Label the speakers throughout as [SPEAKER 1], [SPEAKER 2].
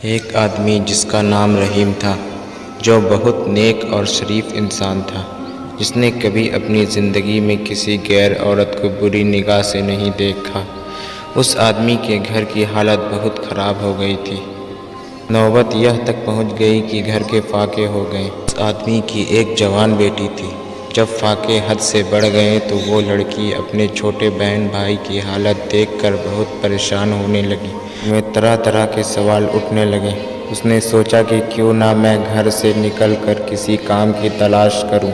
[SPEAKER 1] ایک آدمی جس کا نام رحیم تھا، جو بہت نیک اور شریف انسان تھا، جس نے کبھی اپنی زندگی میں کسی غیر عورت کو بری نگاہ سے نہیں دیکھا۔ اس آدمی کے گھر کی حالت بہت خراب ہو گئی تھی۔ نوبت یہ تک پہنچ گئی کہ گھر کے فاقے ہو گئے۔ اس آدمی کی ایک جوان بیٹی تھی۔ جب فاقے حد سے بڑھ گئے تو وہ لڑکی اپنے چھوٹے بہن بھائی کی حالت دیکھ کر بہت پریشان ہونے لگی۔ میں طرح طرح کے سوال اٹھنے لگے۔ اس نے سوچا کہ کیوں نہ میں گھر سے نکل کر کسی کام کی تلاش کروں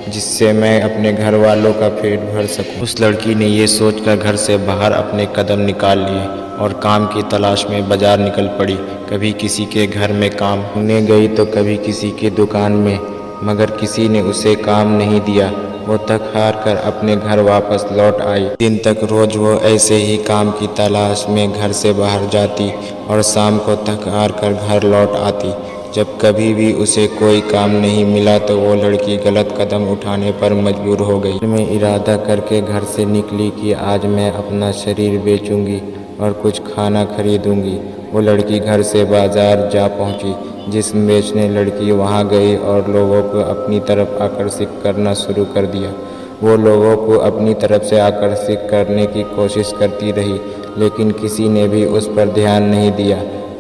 [SPEAKER 1] جس سے میں اپنے گھر والوں کا پیٹ بھر سکوں۔ اس لڑکی نے یہ سوچ کر گھر سے باہر اپنے قدم نکال لیے اور کام کی تلاش میں بازار نکل پڑی۔ کبھی کسی کے گھر میں کام کرنے گئی تو کبھی کسی کی دکان میں، مگر کسی نے اسے کام نہیں دیا۔ وہ تھک ہار کر اپنے گھر واپس لوٹ آئی۔ دن تک روز وہ ایسے ہی کام کی تلاش میں گھر سے باہر جاتی اور شام کو تھک ہار کر گھر لوٹ آتی۔ جب کبھی بھی اسے کوئی کام نہیں ملا تو وہ لڑکی غلط قدم اٹھانے پر مجبور ہو گئی۔ دل میں ارادہ کر کے گھر سے نکلی کہ آج میں اپنا شریر بیچوں گی اور کچھ کھانا خریدوں گی۔ وہ لڑکی گھر سے بازار جا پہنچی۔ جسم بیچنے لڑکی وہاں گئی اور لوگوں کو اپنی طرف آکرشت کرنا شروع کر دیا۔ وہ لوگوں کو اپنی طرف سے آکرشت کرنے کی کوشش کرتی رہی، لیکن کسی نے بھی اس پر دھیان نہیں دیا۔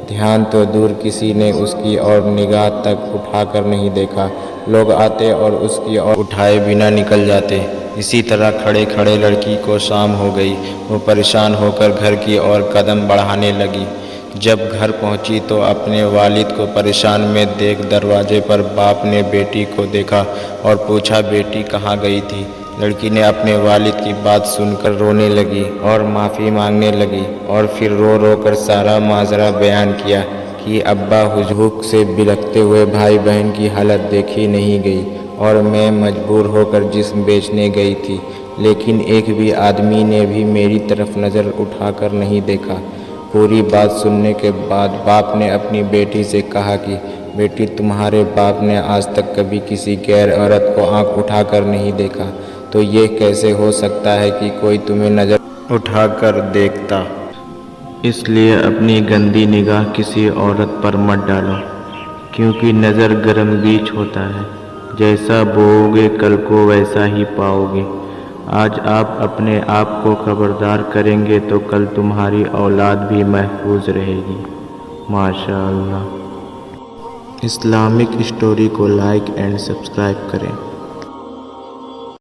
[SPEAKER 1] دھیان تو دور، کسی نے اس کی اور نگاہ تک اٹھا کر نہیں دیکھا۔ لوگ آتے اور اس کی اور اٹھائے بنا نکل جاتے۔ اسی طرح کھڑے کھڑے لڑکی کو شام ہو گئی۔ وہ پریشان ہو کر گھر کی اور قدم بڑھانے لگی۔ جب گھر پہنچی تو اپنے والد کو پریشان میں دیکھ دروازے پر باپ نے بیٹی کو دیکھا اور پوچھا، بیٹی کہاں گئی تھی؟ لڑکی نے اپنے والد کی بات سن کر رونے لگی اور معافی مانگنے لگی، اور پھر رو رو کر سارا ماجرا بیان کیا کہ ابا حضور سے بلکتے ہوئے بھائی بہن کی حالت دیکھی نہیں گئی اور میں مجبور ہو کر جسم بیچنے گئی تھی، لیکن ایک بھی آدمی نے بھی میری طرف نظر اٹھا کر نہیں دیکھا۔ پوری بات سننے کے بعد باپ نے اپنی بیٹی سے کہا کہ بیٹی، تمہارے باپ نے آج تک کبھی کسی غیر عورت کو آنکھ اٹھا کر نہیں دیکھا، تو یہ کیسے ہو سکتا ہے کہ کوئی تمہیں نظر اٹھا کر دیکھتا؟ اس لیے اپنی گندی نگاہ کسی عورت پر مت ڈالو، کیونکہ نظر گرم بیج ہوتا ہے، جیسا بوؤ گے کل کو ویسا ہی پاؤ گے۔ آج آپ اپنے آپ کو خبردار کریں گے تو کل تمہاری اولاد بھی محفوظ رہے گی۔ ماشاء اللہ۔ اسلامک اسٹوری کو لائک اینڈ سبسکرائب کریں۔